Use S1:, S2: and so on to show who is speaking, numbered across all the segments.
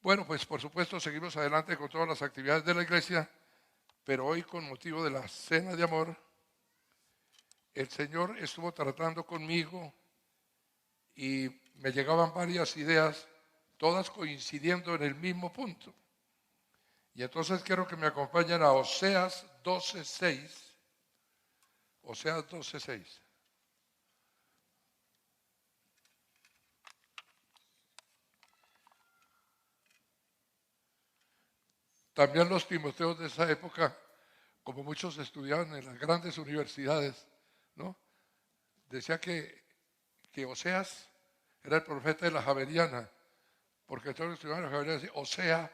S1: Bueno, pues por supuesto seguimos adelante con todas las actividades de la iglesia, pero hoy con motivo de la cena de amor, el Señor estuvo tratando conmigo y me llegaban varias ideas, todas coincidiendo en el mismo punto. Y entonces quiero que me acompañen a Oseas 12:6. Oseas 12:6. También los timoteos de esa época, como muchos estudiaban en las grandes universidades, ¿no? Decía que Oseas era el profeta de la Javeriana, porque todos los estudiantes de la Javeriana decían,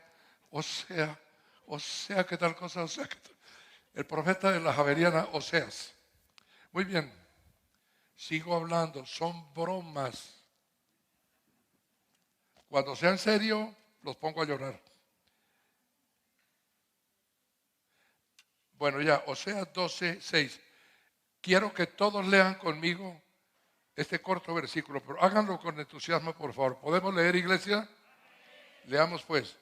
S1: Osea, ¿qué tal cosa? El profeta de la Javeriana, Oseas. Muy bien, sigo hablando, son bromas. Cuando sea en serio, los pongo a llorar. Bueno, ya, Oseas 12:6. Quiero que todos lean conmigo este corto versículo, pero háganlo con entusiasmo, por favor. ¿Podemos leer, iglesia? Leamos pues.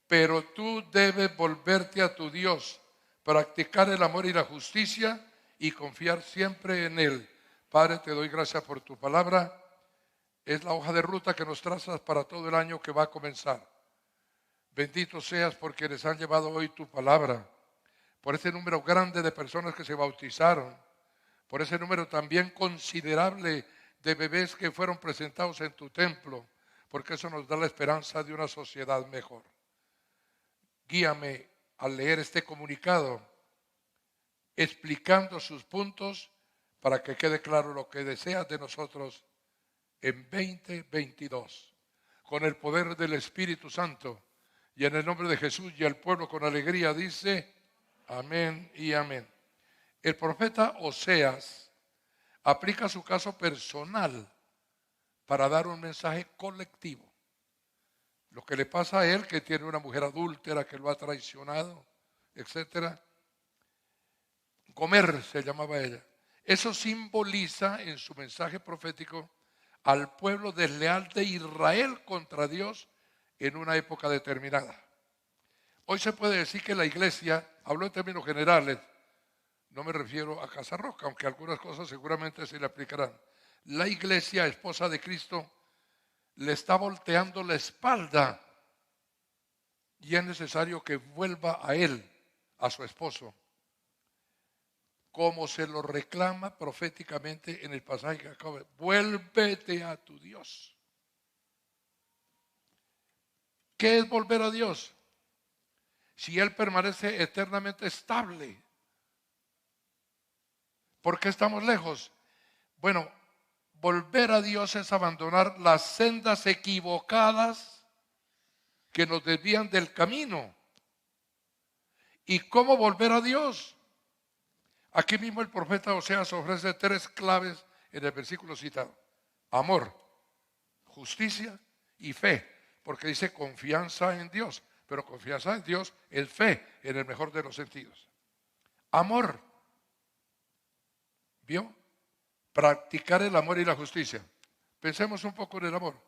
S1: Pero tú debes volverte a tu Dios, practicar el amor y la justicia y confiar siempre en Él. Padre, te doy gracias por tu palabra. Es la hoja de ruta que nos trazas para todo el año que va a comenzar. Bendito seas por quienes han llevado hoy tu palabra, por ese número grande de personas que se bautizaron, por ese número también considerable de bebés que fueron presentados en tu templo, porque eso nos da la esperanza de una sociedad mejor. Guíame al leer este comunicado, explicando sus puntos para que quede claro lo que deseas de nosotros en 2022. Con el poder del Espíritu Santo y en el nombre de Jesús, y el pueblo con alegría dice amén y amén. El profeta Oseas aplica su caso personal para dar un mensaje colectivo. Lo que le pasa a él, que tiene una mujer adúltera que lo ha traicionado, etcétera. Gomer se llamaba ella. Eso simboliza en su mensaje profético al pueblo desleal de Israel contra Dios en una época determinada. Hoy se puede decir que la iglesia, hablo en términos generales, no me refiero a Casa Roca, aunque algunas cosas seguramente se le aplicarán. La iglesia, esposa de Cristo, le está volteando la espalda y es necesario que vuelva a él, a su esposo, como se lo reclama proféticamente en el pasaje que acabo de. Vuélvete a tu Dios. ¿Qué es volver a Dios? Si Él permanece eternamente estable, ¿por qué estamos lejos? Bueno, volver a Dios es abandonar las sendas equivocadas que nos desvían del camino. ¿Y cómo volver a Dios? Aquí mismo el profeta Oseas ofrece 3 claves en el versículo citado. Amor, justicia y fe, porque dice confianza en Dios, pero confianza en Dios es fe en el mejor de los sentidos. Amor, ¿vio? Practicar el amor y la justicia. Pensemos un poco en el amor.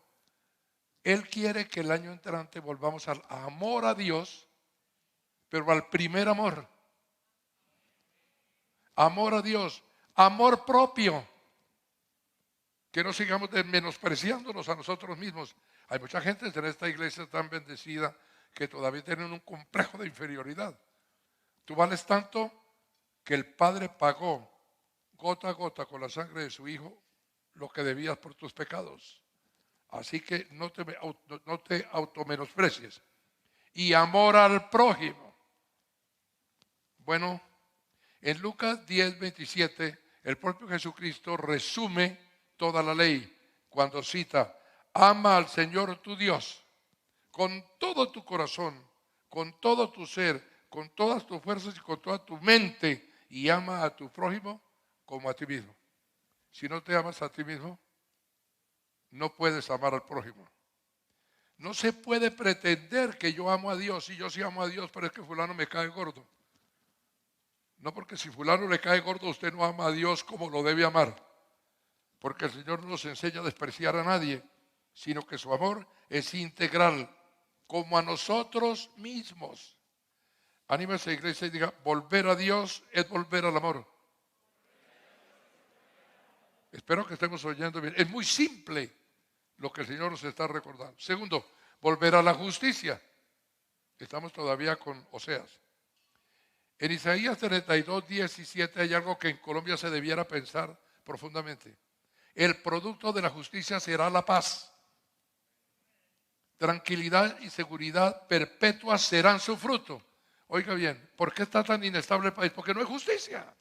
S1: Él quiere que el año entrante volvamos al amor a Dios, pero al primer amor. Amor a Dios, amor propio. Que no sigamos menospreciándonos a nosotros mismos. Hay mucha gente en esta iglesia tan bendecida que todavía tienen un complejo de inferioridad. Tú vales tanto que el Padre pagó gota a gota con la sangre de su Hijo lo que debías por tus pecados. Así que no te automenosprecies. Y amor al prójimo. Bueno, en Lucas 10:27, el propio Jesucristo resume toda la ley cuando cita, ama al Señor tu Dios con todo tu corazón, con todo tu ser, con todas tus fuerzas y con toda tu mente, y ama a tu prójimo como a ti mismo. Si no te amas a ti mismo, no puedes amar al prójimo. No se puede pretender que yo amo a Dios, y yo sí amo a Dios, pero es que fulano me cae gordo. No, porque si fulano le cae gordo, usted no ama a Dios como lo debe amar. Porque el Señor no nos enseña a despreciar a nadie, sino que su amor es integral. como a nosotros mismos. Anímese, iglesia, y diga, volver a Dios es volver al amor. Espero que estemos oyendo bien. Es muy simple lo que el Señor nos está recordando. Segundo, volver a la justicia. Estamos todavía con Oseas. En Isaías 32, 17 hay algo que en Colombia se debiera pensar profundamente. El producto de la justicia será la paz. Tranquilidad y seguridad perpetuas serán su fruto. Oiga bien, ¿por qué está tan inestable el país? Porque no hay justicia.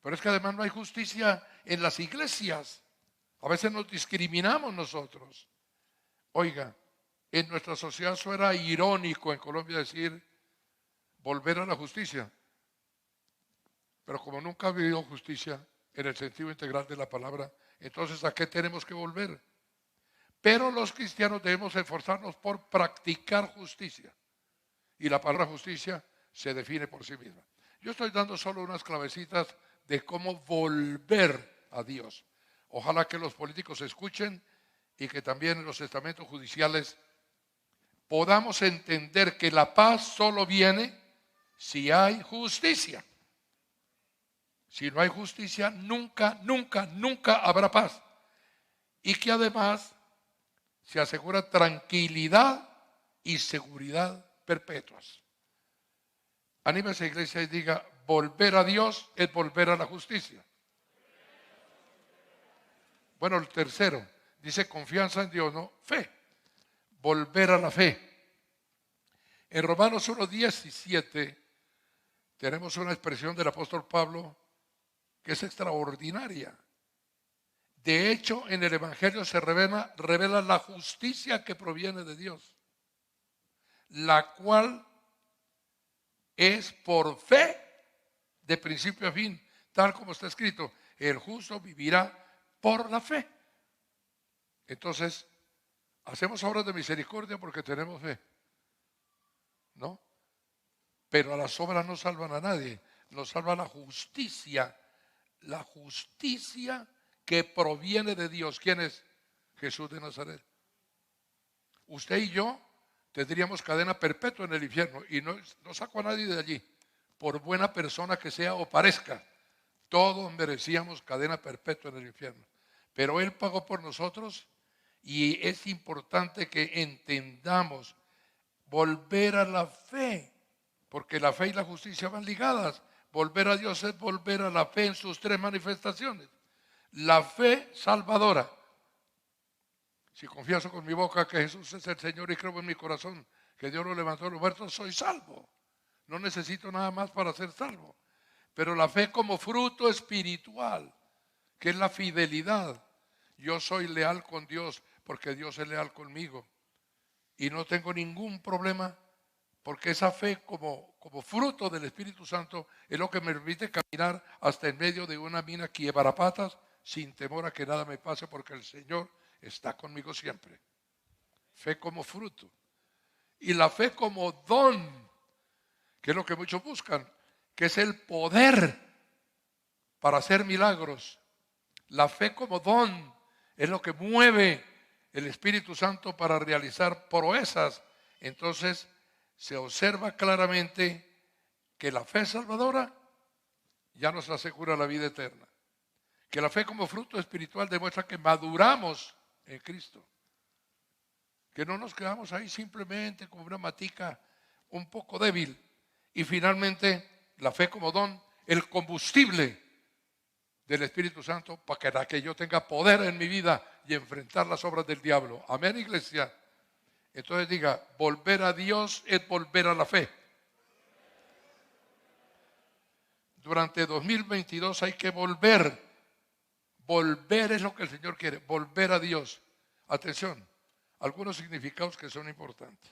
S1: Pero es que además no hay justicia en las iglesias. A veces nos discriminamos nosotros. Oiga, en nuestra sociedad eso era irónico en Colombia decir volver a la justicia. Pero como nunca ha habido justicia en el sentido integral de la palabra, entonces ¿a qué tenemos que volver? Pero los cristianos debemos esforzarnos por practicar justicia. Y la palabra justicia se define por sí misma. Yo estoy dando solo unas clavecitas de cómo volver a Dios. Ojalá que los políticos escuchen y que también en los estamentos judiciales podamos entender que la paz solo viene si hay justicia. Si no hay justicia, nunca, nunca, nunca habrá paz. Y que además se asegura tranquilidad y seguridad perpetuas. Anímese, iglesia, y diga, volver a Dios es volver a la justicia. Bueno, el tercero, dice confianza en Dios, ¿no? Fe. Volver a la fe. En Romanos 1:17 tenemos una expresión del apóstol Pablo que es extraordinaria. De hecho, en el Evangelio se revela la justicia que proviene de Dios, la cual es por fe de principio a fin, tal como está escrito, el justo vivirá por la fe. Entonces, hacemos obras de misericordia porque tenemos fe, ¿no? Pero las obras no salvan a nadie, nos salva la justicia que proviene de Dios. ¿Quién es? Jesús de Nazaret. Usted y yo tendríamos cadena perpetua en el infierno y no saco a nadie de allí, por buena persona que sea o parezca. Todos merecíamos cadena perpetua en el infierno, pero Él pagó por nosotros y es importante que entendamos volver a la fe, porque la fe y la justicia van ligadas. Volver a Dios es volver a la fe en sus tres manifestaciones. La fe salvadora. Si confieso con mi boca que Jesús es el Señor y creo en mi corazón que Dios lo levantó de los muertos, soy salvo. No necesito nada más para ser salvo. Pero la fe como fruto espiritual, que es la fidelidad. Yo soy leal con Dios porque Dios es leal conmigo. Y no tengo ningún problema porque esa fe como fruto del Espíritu Santo es lo que me permite caminar hasta en medio de una mina quiebarapatas sin temor a que nada me pase porque el Señor está conmigo siempre. Fe como fruto. Y la fe como don, que es lo que muchos buscan, que es el poder para hacer milagros. La fe como don es lo que mueve el Espíritu Santo para realizar proezas. Entonces se observa claramente que la fe salvadora ya nos asegura la vida eterna. Que la fe como fruto espiritual demuestra que maduramos en Cristo. Que no nos quedamos ahí simplemente como una matica un poco débil. Y finalmente la fe como don, el combustible del Espíritu Santo para que yo tenga poder en mi vida y enfrentar las obras del diablo. Amén, iglesia. Entonces diga, volver a Dios es volver a la fe. Durante 2022 hay que volver. Volver es lo que el Señor quiere, volver a Dios. Atención, algunos significados que son importantes.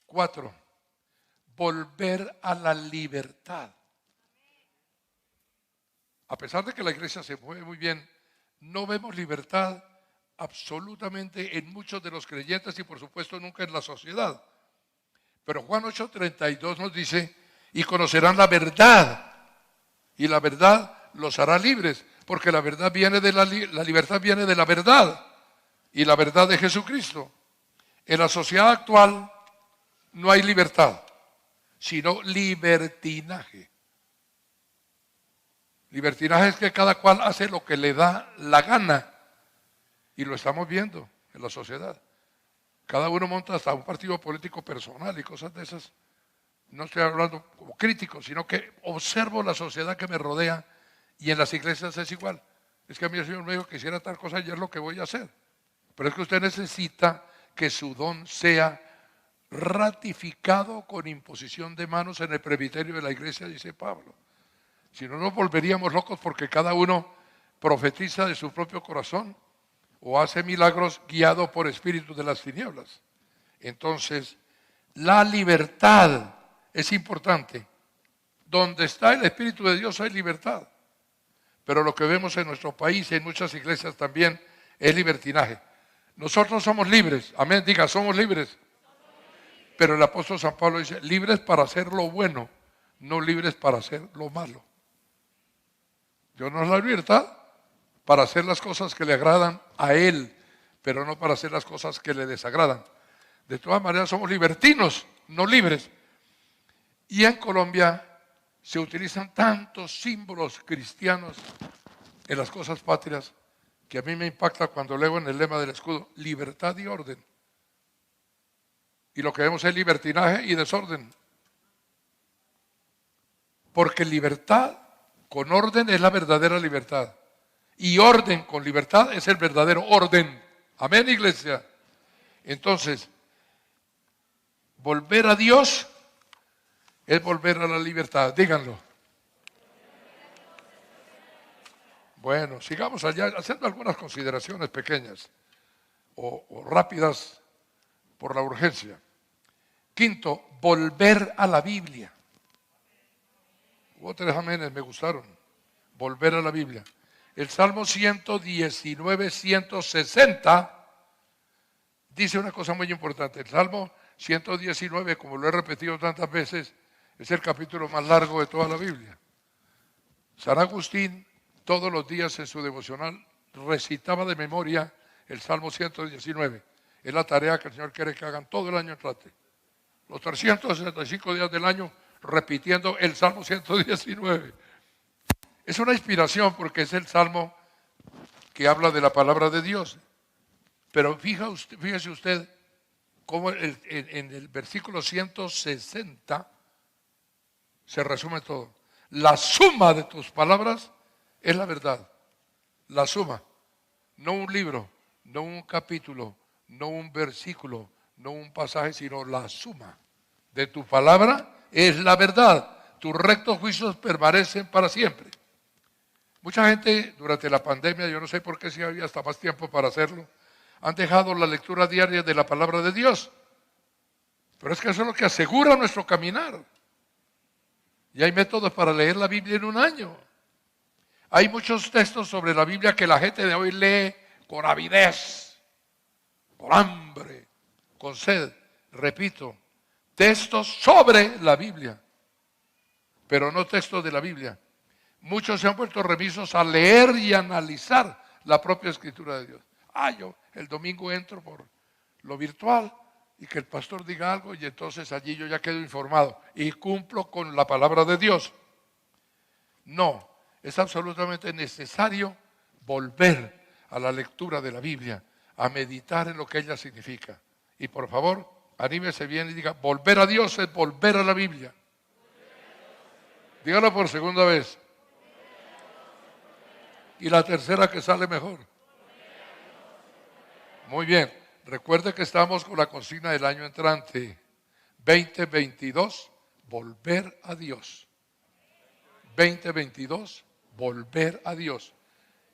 S1: 4, volver a la libertad. A pesar de que la iglesia se mueve muy bien, no vemos libertad absolutamente en muchos de los creyentes y por supuesto nunca en la sociedad. Pero Juan 8:32 nos dice, y conocerán la verdad, y la verdad los hará libres, porque la verdad viene de la libertad viene de la verdad. y la verdad de Jesucristo. En la sociedad actual no hay libertad, sino libertinaje. Libertinaje es que cada cual hace lo que le da la gana. Y lo estamos viendo en la sociedad. Cada uno monta hasta un partido político personal y cosas de esas. No estoy hablando como crítico, sino que observo la sociedad que me rodea y en las iglesias es igual. Es que a mí el Señor me dijo que hiciera tal cosa y es lo que voy a hacer. Pero es que usted necesita que su don sea ratificado con imposición de manos en el presbiterio de la iglesia, dice Pablo. Si no, nos volveríamos locos porque cada uno profetiza de su propio corazón o hace milagros guiado por espíritus de las tinieblas. Entonces, la libertad es importante. Donde está el Espíritu de Dios hay libertad. Pero lo que vemos en nuestro país y en muchas iglesias también es libertinaje. Nosotros somos libres, amén, diga, somos libres. Pero el apóstol San Pablo dice, libres para hacer lo bueno, no libres para hacer lo malo. Dios nos da la libertad para hacer las cosas que le agradan a Él, pero no para hacer las cosas que le desagradan. De todas maneras somos libertinos, no libres. Y en Colombia se utilizan tantos símbolos cristianos en las cosas patrias que a mí me impacta cuando leo en el lema del escudo, libertad y orden. Y lo que vemos es libertinaje y desorden. Porque libertad con orden es la verdadera libertad. Y orden con libertad es el verdadero orden. Amén, iglesia. Entonces, volver a Dios es volver a la libertad. Díganlo. Bueno, sigamos allá haciendo algunas consideraciones pequeñas o rápidas por la urgencia. Quinto, volver a la Biblia. Hubo 3 amenes, me gustaron. Volver a la Biblia. El Salmo 119, 160 dice una cosa muy importante. El Salmo 119, como lo he repetido tantas veces, es el capítulo más largo de toda la Biblia. San Agustín, todos los días en su devocional, recitaba de memoria el Salmo 119. Es la tarea que el Señor quiere que hagan todo el año entrante. Los 365 días del año repitiendo el Salmo 119. Es una inspiración porque es el Salmo que habla de la palabra de Dios. Pero fíjese usted cómo en el versículo 160 se resume todo. La suma de tus palabras es la verdad. La suma. No un libro, no un capítulo, no un versículo, no un pasaje, sino la suma de tu palabra es la verdad. Tus rectos juicios permanecen para siempre. Mucha gente durante la pandemia, yo no sé por qué si había hasta más tiempo para hacerlo, han dejado la lectura diaria de la palabra de Dios. Pero es que eso es lo que asegura nuestro caminar. Y hay métodos para leer la Biblia en un año. Hay muchos textos sobre la Biblia que la gente de hoy lee con avidez, con hambre, con sed. Repito, textos sobre la Biblia, pero no textos de la Biblia. Muchos se han vuelto remisos a leer y analizar la propia escritura de Dios. Yo el domingo entro por lo virtual y que el pastor diga algo y entonces allí yo ya quedo informado y cumplo con la palabra de Dios. No, es absolutamente necesario volver a la lectura de la Biblia, a meditar en lo que ella significa. Y por favor, anímese bien y diga, volver a Dios es volver a la Biblia. Dígalo por segunda vez. Y la tercera que sale mejor. Muy bien. Recuerde que estamos con la consigna del año entrante. 2022, volver a Dios. 2022, volver a Dios.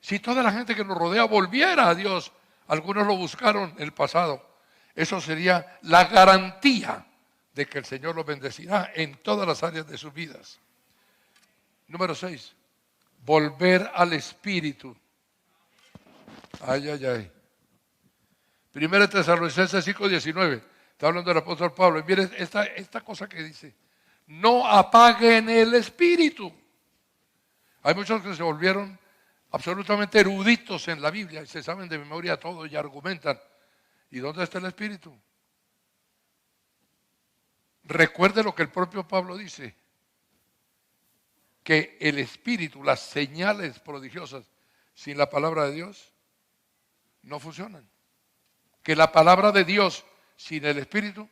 S1: Si toda la gente que nos rodea volviera a Dios, algunos lo buscaron en el pasado, eso sería la garantía de que el Señor los bendecirá en todas las áreas de sus vidas. Número 6, volver al Espíritu. Ay, ay, ay. 1 Tesalonicenses 5:19, está hablando del apóstol Pablo. Y miren esta cosa que dice, no apaguen el Espíritu. Hay muchos que se volvieron absolutamente eruditos en la Biblia y se saben de memoria todo y argumentan. ¿Y dónde está el Espíritu? Recuerde lo que el propio Pablo dice, que el Espíritu, las señales prodigiosas sin la palabra de Dios no funcionan. Que la palabra de Dios sin el Espíritu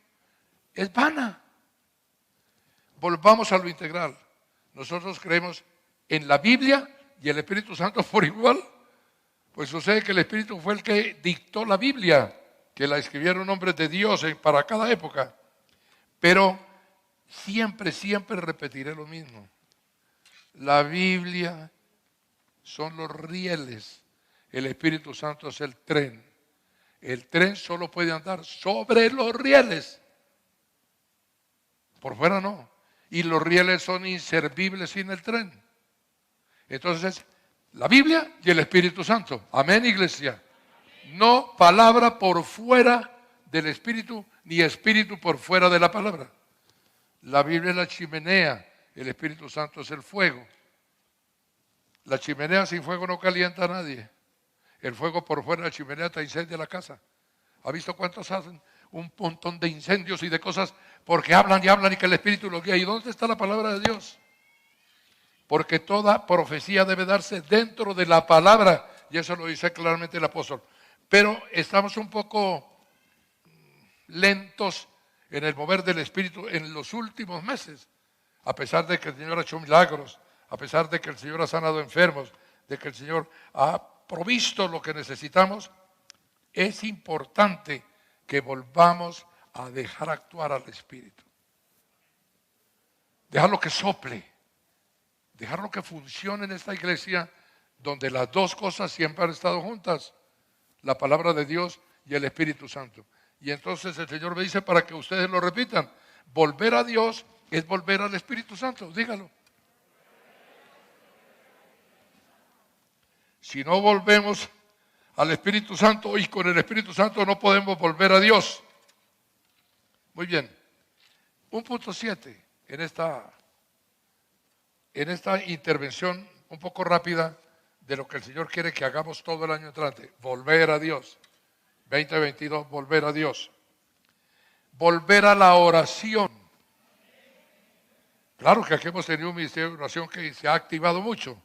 S1: es vana. Volvamos a lo integral. Nosotros creemos en la Biblia y el Espíritu Santo por igual. Pues sucede que el Espíritu fue el que dictó la Biblia, que la escribieron hombres de Dios para cada época. Pero siempre repetiré lo mismo. La Biblia son los rieles, el Espíritu Santo es el tren. El tren solo puede andar sobre los rieles, por fuera no. Y los rieles son inservibles sin el tren. Entonces, la Biblia y el Espíritu Santo. Amén, iglesia. No palabra por fuera del Espíritu, ni Espíritu por fuera de la palabra. La Biblia es la chimenea, el Espíritu Santo es el fuego. La chimenea sin fuego no calienta a nadie. El fuego por fuera de la chimenea te incendia la casa. ¿Ha visto cuántos hacen un montón de incendios y de cosas porque hablan y que el Espíritu los guía? ¿Y dónde está la palabra de Dios? Porque toda profecía debe darse dentro de la palabra, y eso lo dice claramente el apóstol. Pero estamos un poco lentos en el mover del Espíritu en los últimos meses, a pesar de que el Señor ha hecho milagros, a pesar de que el Señor ha sanado enfermos, de que el Señor ha provisto lo que necesitamos. Es importante que volvamos a dejar actuar al Espíritu. Dejarlo que sople, dejarlo que funcione en esta iglesia donde las dos cosas siempre han estado juntas, la palabra de Dios y el Espíritu Santo. Y entonces el Señor me dice para que ustedes lo repitan, volver a Dios es volver al Espíritu Santo, dígalo. Si no volvemos al Espíritu Santo y con el Espíritu Santo no podemos volver a Dios. Muy bien. 1.7 en esta intervención un poco rápida de lo que el Señor quiere que hagamos todo el año entrante. Volver a Dios. 2022, volver a Dios. Volver a la oración. Claro que aquí hemos tenido un ministerio de oración que se ha activado mucho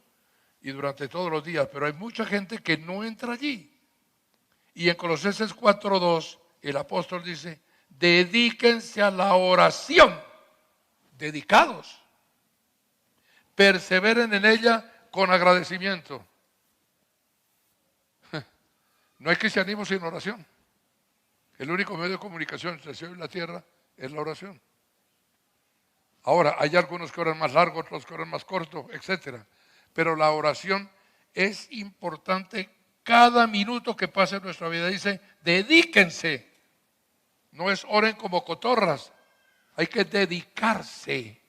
S1: y durante todos los días, pero hay mucha gente que no entra allí. Y en Colosenses 4:2 el apóstol dice, dedíquense a la oración, dedicados. Perseveren en ella con agradecimiento. No hay cristianismo sin oración. El único medio de comunicación entre el cielo y la tierra es la oración. Ahora, hay algunos que oran más largo, otros que oran más corto, etcétera. Pero la oración es importante cada minuto que pase en nuestra vida. Dice, dedíquense. No es oren como cotorras. Hay que dedicarse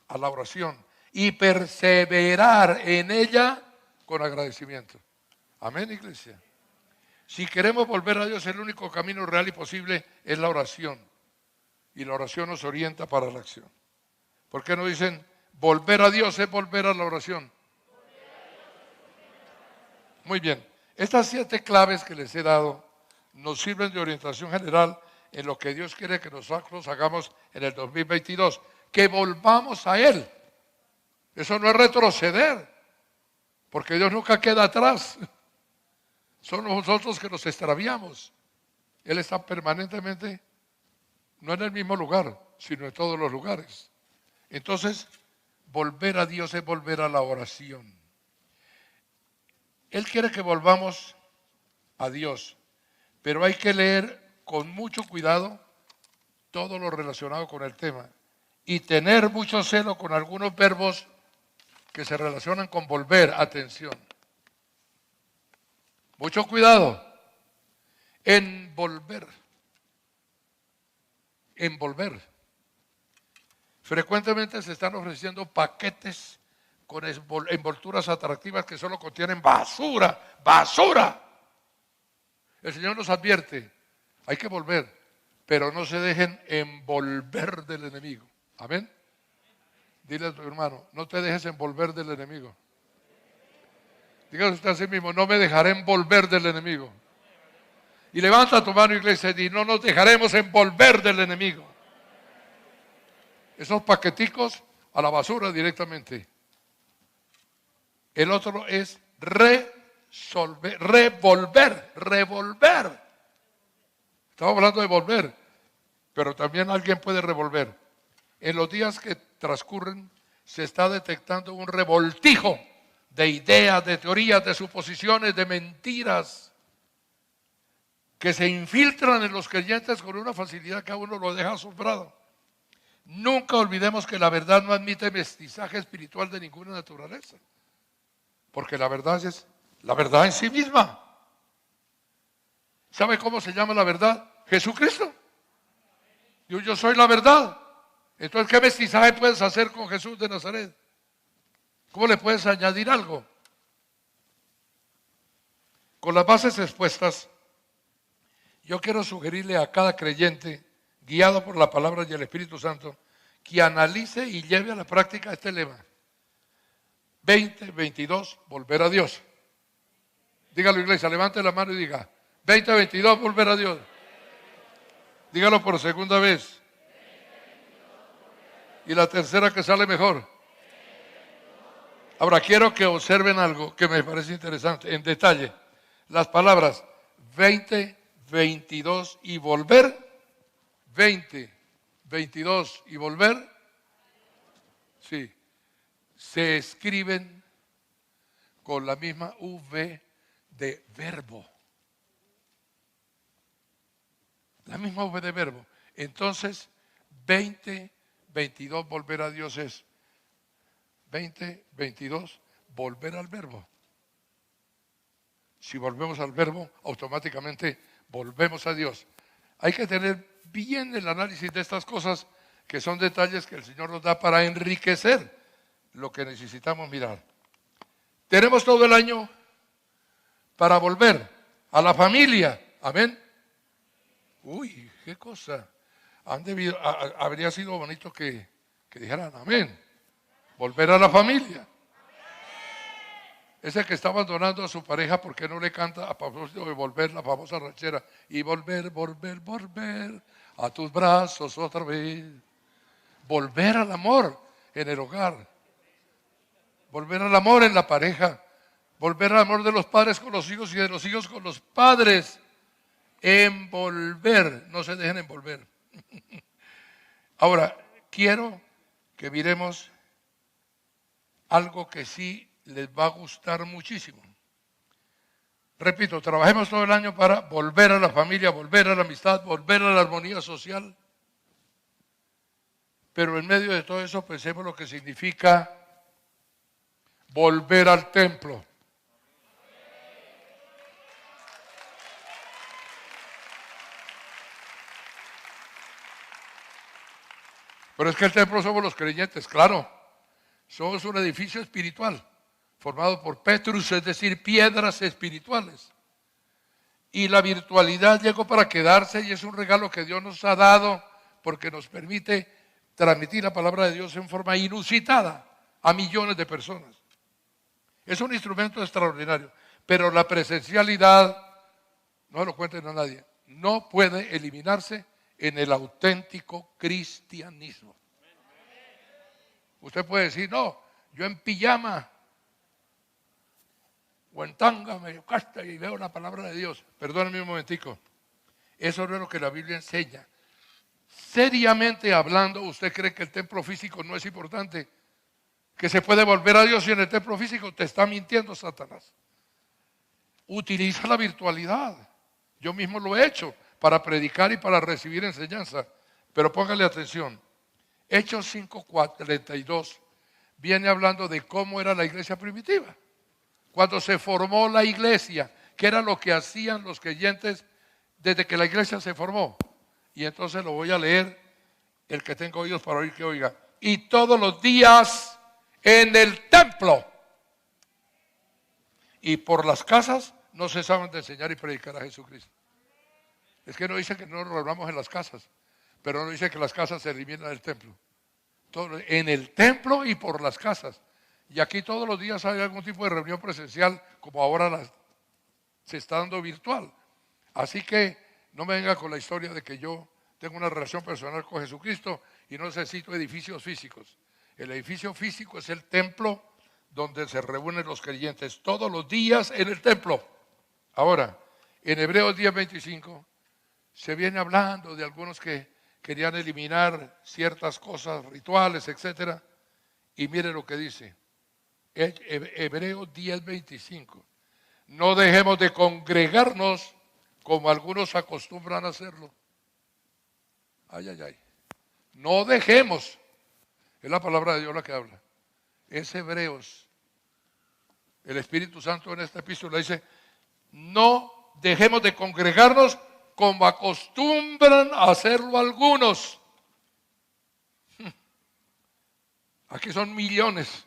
S1: a la oración y perseverar en ella con agradecimiento. Amén, iglesia. Si queremos volver a Dios, el único camino real y posible es la oración. Y la oración nos orienta para la acción. ¿Por qué no dicen, volver a Dios es volver a la oración? Muy bien. Estas 7 claves que les he dado nos sirven de orientación general en lo que Dios quiere que nosotros hagamos en el 2022. Que volvamos a Él. Eso no es retroceder, porque Dios nunca queda atrás. Somos nosotros que nos extraviamos. Él está permanentemente, no en el mismo lugar, sino en todos los lugares. Entonces, volver a Dios es volver a la oración. Él quiere que volvamos a Dios, pero hay que leer con mucho cuidado todo lo relacionado con el tema y tener mucho celo con algunos verbos que se relacionan con volver. Atención. Mucho cuidado. Envolver. Envolver. Frecuentemente se están ofreciendo paquetes con envolturas atractivas que solo contienen basura, basura. El Señor nos advierte, hay que volver, pero no se dejen envolver del enemigo. Amén. Dile a tu hermano, no te dejes envolver del enemigo. Dígase usted a sí mismo, no me dejaré envolver del enemigo. Y levanta tu mano, iglesia, y di, no nos dejaremos envolver del enemigo. Esos paqueticos a la basura directamente. El otro es revolver. Estamos hablando de volver, pero también alguien puede revolver. En los días que transcurren se está detectando un revoltijo de ideas, de teorías, de suposiciones, de mentiras que se infiltran en los creyentes con una facilidad que a uno lo deja asombrado. Nunca olvidemos que la verdad no admite mestizaje espiritual de ninguna naturaleza, porque la verdad es la verdad en sí misma. ¿Sabe cómo se llama la verdad? Jesucristo. Yo soy la verdad. Entonces, ¿qué mestizaje puedes hacer con Jesús de Nazaret? ¿Cómo le puedes añadir algo? Con las bases expuestas, yo quiero sugerirle a cada creyente, guiado por la palabra y el Espíritu Santo, que analice y lleve a la práctica este lema. 2022, volver a Dios. Dígalo, iglesia, levante la mano y diga, 2022, volver a Dios. Dígalo por segunda vez. Y la tercera que sale mejor. Ahora, quiero que observen algo que me parece interesante, en detalle. Las palabras 20, 22 y volver, 20, 22 y volver, sí, se escriben con la misma V de verbo. La misma V de verbo. Entonces, 20, 22, volver a Dios es 20, 22, volver al verbo. Si volvemos al verbo, automáticamente volvemos a Dios. Hay que tener bien el análisis de estas cosas, que son detalles que el Señor nos da para enriquecer lo que necesitamos mirar. Tenemos todo el año para volver a la familia. Amén. Uy, qué cosa. Habría sido bonito que dijeran amén. Volver a la familia. Ese que está abandonando a su pareja, ¿por qué no le canta a propósito de volver la famosa ranchera? Y volver, volver, volver a tus brazos otra vez. Volver al amor en el hogar. Volver al amor en la pareja. Volver al amor de los padres con los hijos y de los hijos con los padres. Envolver, no se dejen envolver. Ahora, quiero que miremos algo que sí les va a gustar muchísimo. Repito, trabajemos todo el año para volver a la familia, volver a la amistad, volver a la armonía social. Pero en medio de todo eso pensemos lo que significa volver al templo. Pero es que el templo somos los creyentes, claro. Somos un edificio espiritual, formado por Petrus, es decir, piedras espirituales. Y la virtualidad llegó para quedarse y es un regalo que Dios nos ha dado porque nos permite transmitir la palabra de Dios en forma inusitada a millones de personas. Es un instrumento extraordinario, pero la presencialidad, no lo cuenten a nadie, no puede eliminarse en el auténtico cristianismo. Usted puede decir, no, yo en pijama o en tanga medio casta y veo la palabra de Dios. Perdónenme un momentico. Eso no es lo que la Biblia enseña. Seriamente hablando, ¿usted cree que el templo físico no es importante? Que se puede volver a Dios y en el templo físico te está mintiendo Satanás. Utiliza la virtualidad. Yo mismo lo he hecho para predicar y para recibir enseñanza. Pero póngale atención. Hechos 5:32 viene hablando de cómo era la iglesia primitiva. Cuando se formó la iglesia, qué era lo que hacían los creyentes desde que la iglesia se formó. Y entonces lo voy a leer, el que tenga oídos para oír que oiga. Y todos los días en el templo y por las casas no cesaban de enseñar y predicar a Jesucristo. Es que no dice que no nos reunamos en las casas, pero no dice que las casas se eliminan del templo. Todo, en el templo y por las casas. Y aquí todos los días hay algún tipo de reunión presencial, como ahora se está dando virtual. Así que no me venga con la historia de que yo tengo una relación personal con Jesucristo y no necesito edificios físicos. El edificio físico es el templo donde se reúnen los creyentes todos los días en el templo. Ahora, en Hebreos 10:25 se viene hablando de algunos que querían eliminar ciertas cosas, rituales, etcétera. Y mire lo que dice Hebreos 10:25. No dejemos de congregarnos como algunos acostumbran a hacerlo. Ay, ay, ay. No dejemos. Es la palabra de Dios la que habla. Es Hebreos. El Espíritu Santo en esta epístola dice, no dejemos de congregarnos como acostumbran a hacerlo algunos. Aquí son millones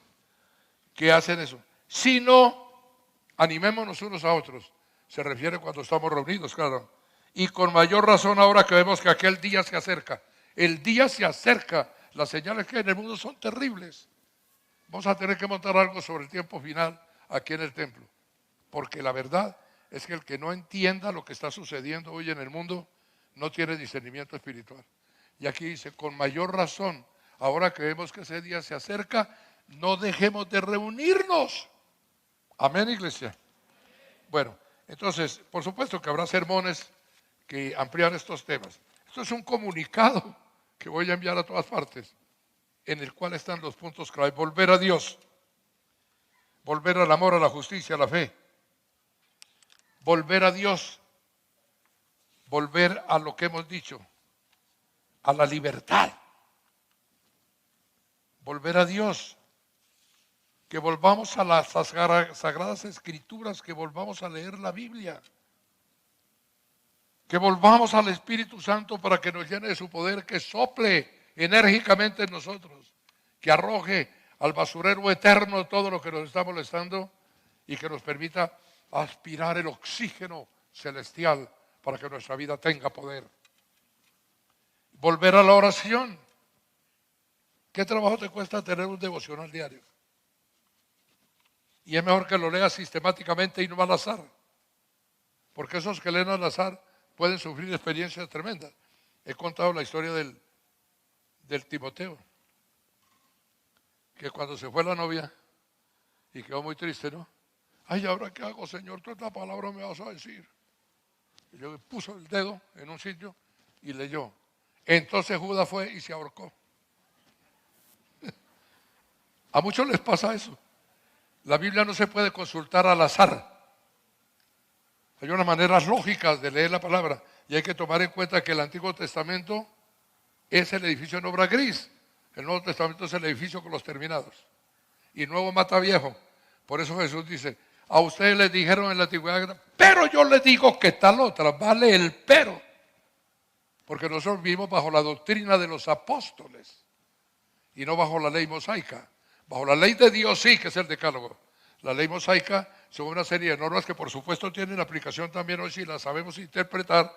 S1: que hacen eso. Sino, animémonos unos a otros. Se refiere cuando estamos reunidos, claro. Y con mayor razón ahora que vemos que aquel día se acerca. El día se acerca. Las señales que hay en el mundo son terribles. Vamos a tener que montar algo sobre el tiempo final aquí en el templo. Porque la verdad es que el que no entienda lo que está sucediendo hoy en el mundo no tiene discernimiento espiritual. Y aquí dice, con mayor razón, ahora que vemos que ese día se acerca, no dejemos de reunirnos. Amén, iglesia. Bueno, entonces, por supuesto que habrá sermones que amplían estos temas. Esto es un comunicado que voy a enviar a todas partes, en el cual están los puntos clave. Volver a Dios, volver al amor, a la justicia, a la fe. Volver a Dios, volver a lo que hemos dicho, a la libertad. Volver a Dios, que volvamos a las sagradas escrituras, que volvamos a leer la Biblia, que volvamos al Espíritu Santo para que nos llene de su poder, que sople enérgicamente en nosotros, que arroje al basurero eterno todo lo que nos está molestando y que nos permita aspirar el oxígeno celestial para que nuestra vida tenga poder. Volver a la oración. ¿Qué trabajo te cuesta tener un devocional diario? Y es mejor que lo leas sistemáticamente y no al azar, porque esos que leen al azar pueden sufrir experiencias tremendas. He contado la historia del Timoteo, que cuando se fue la novia y quedó muy triste, ¿no? Ay, ¿ahora qué hago, Señor? Tú esta palabra me vas a decir. Y yo puso el dedo en un sitio y leyó. Entonces Judas fue y se ahorcó. A muchos les pasa eso. La Biblia no se puede consultar al azar. Hay unas maneras lógicas de leer la palabra y hay que tomar en cuenta que el Antiguo Testamento es el edificio en obra gris. El Nuevo Testamento es el edificio con los terminados. Y nuevo mata viejo. Por eso Jesús dice, a ustedes les dijeron en la antigüedad, pero yo les digo que tal otra, vale el pero. Porque nosotros vivimos bajo la doctrina de los apóstoles y no bajo la ley mosaica. Bajo la ley de Dios sí, que es el decálogo. La ley mosaica son una serie de normas que por supuesto tienen aplicación también hoy si las sabemos interpretar,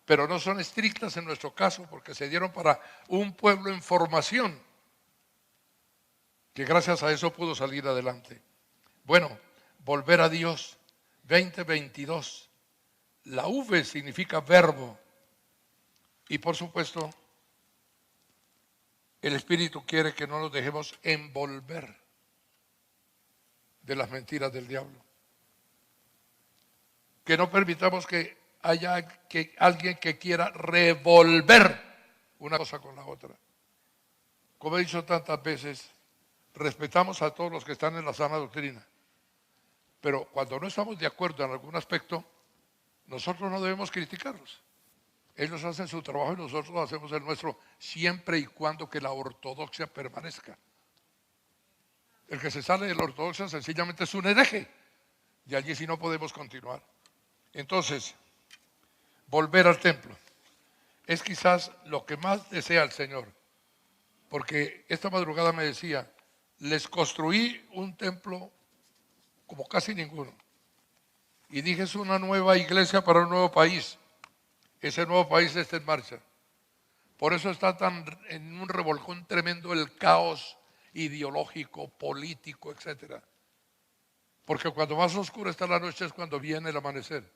S1: pero no son estrictas en nuestro caso porque se dieron para un pueblo en formación que gracias a eso pudo salir adelante. Bueno, volver a Dios, 20:22. La V significa verbo y por supuesto el Espíritu quiere que no nos dejemos envolver de las mentiras del diablo. Que no permitamos que haya alguien que quiera revolver una cosa con la otra. Como he dicho tantas veces, respetamos a todos los que están en la sana doctrina. Pero cuando no estamos de acuerdo en algún aspecto, nosotros no debemos criticarlos. Ellos hacen su trabajo y nosotros hacemos el nuestro, siempre y cuando que la ortodoxia permanezca. El que se sale de la ortodoxia sencillamente es un hereje. Y allí sí no podemos continuar. Entonces, volver al templo es quizás lo que más desea el Señor. Porque esta madrugada me decía, les construí un templo como casi ninguno. Y dije, es una nueva iglesia para un nuevo país. Ese nuevo país está en marcha. Por eso está tan en un revolcón tremendo el caos ideológico, político, etc. Porque cuando más oscura está la noche es cuando viene el amanecer.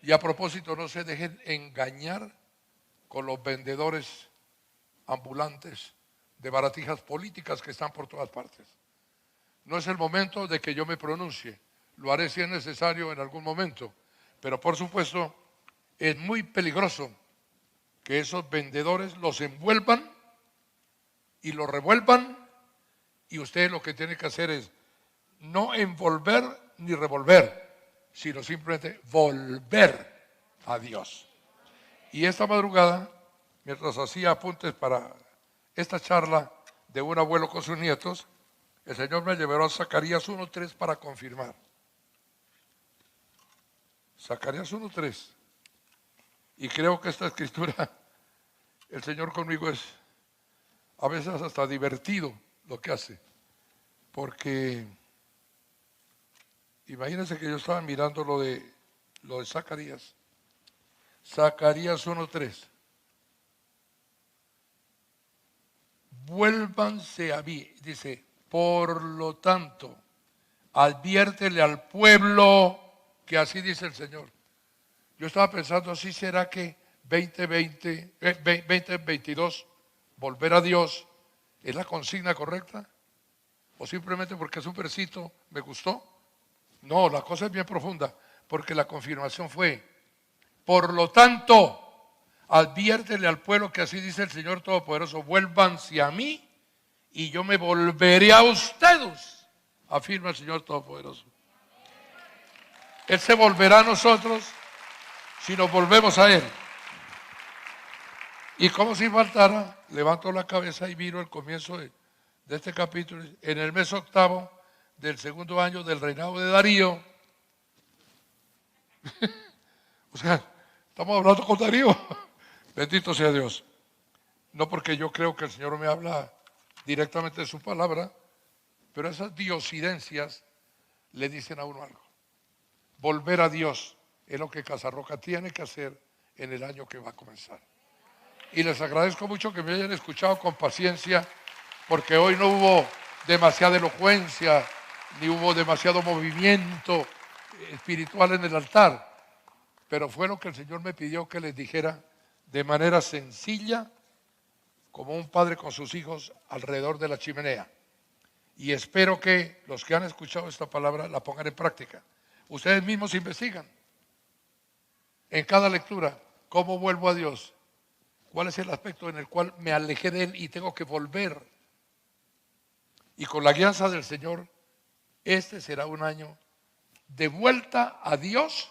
S1: Y a propósito, no se dejen engañar con los vendedores ambulantes de baratijas políticas que están por todas partes. No es el momento de que yo me pronuncie. Lo haré si es necesario en algún momento. Pero por supuesto, es muy peligroso que esos vendedores los envuelvan y los revuelvan, y usted lo que tiene que hacer es no envolver ni revolver, sino simplemente volver a Dios. Y esta madrugada, mientras hacía apuntes para esta charla de un abuelo con sus nietos, el Señor me llevó a Zacarías 1:3 para confirmar. Zacarías 1:3. Y creo que esta escritura, el Señor conmigo es a veces hasta divertido lo que hace. Porque imagínense que yo estaba mirando lo de Zacarías. Zacarías 1:3. Vuélvanse a mí, dice, por lo tanto, adviértele al pueblo que así dice el Señor. Yo estaba pensando, ¿sí será que 2022, volver a Dios, es la consigna correcta? ¿O simplemente porque es un versito, me gustó? No, la cosa es bien profunda, porque la confirmación fue, por lo tanto, adviértele al pueblo que así dice el Señor Todopoderoso, vuélvanse a mí y yo me volveré a ustedes, afirma el Señor Todopoderoso. Él se volverá a nosotros si nos volvemos a Él. Y como si faltara, levanto la cabeza y miro el comienzo de este capítulo, en el mes 8 del 2.º año del reinado de Darío. O sea, estamos hablando con Darío. Bendito sea Dios. No porque yo creo que el Señor me habla directamente de su palabra, pero esas diosidencias le dicen a uno algo. Volver a Dios es lo que Casarroca tiene que hacer en el año que va a comenzar. Y les agradezco mucho que me hayan escuchado con paciencia, porque hoy no hubo demasiada elocuencia, ni hubo demasiado movimiento espiritual en el altar, pero fue lo que el Señor me pidió que les dijera de manera sencilla, como un padre con sus hijos alrededor de la chimenea. Y espero que los que han escuchado esta palabra la pongan en práctica. Ustedes mismos investigan en cada lectura cómo vuelvo a Dios, cuál es el aspecto en el cual me alejé de Él y tengo que volver. Y con la guianza del Señor, este será un año de vuelta a Dios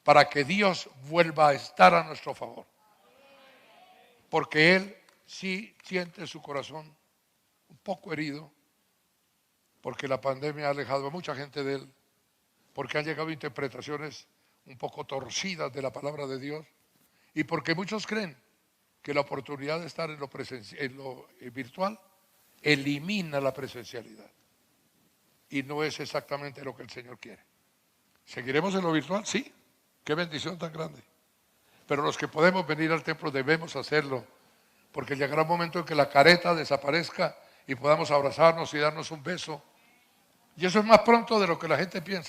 S1: para que Dios vuelva a estar a nuestro favor. Porque Él sí siente su corazón un poco herido, porque la pandemia ha alejado a mucha gente de Él, porque han llegado interpretaciones un poco torcidas de la palabra de Dios, y porque muchos creen que la oportunidad de estar en lo virtual elimina la presencialidad. Y no es exactamente lo que el Señor quiere. ¿Seguiremos en lo virtual? Sí. Qué bendición tan grande. Pero los que podemos venir al templo debemos hacerlo, porque llegará un momento en que la careta desaparezca y podamos abrazarnos y darnos un beso. Y eso es más pronto de lo que la gente piensa.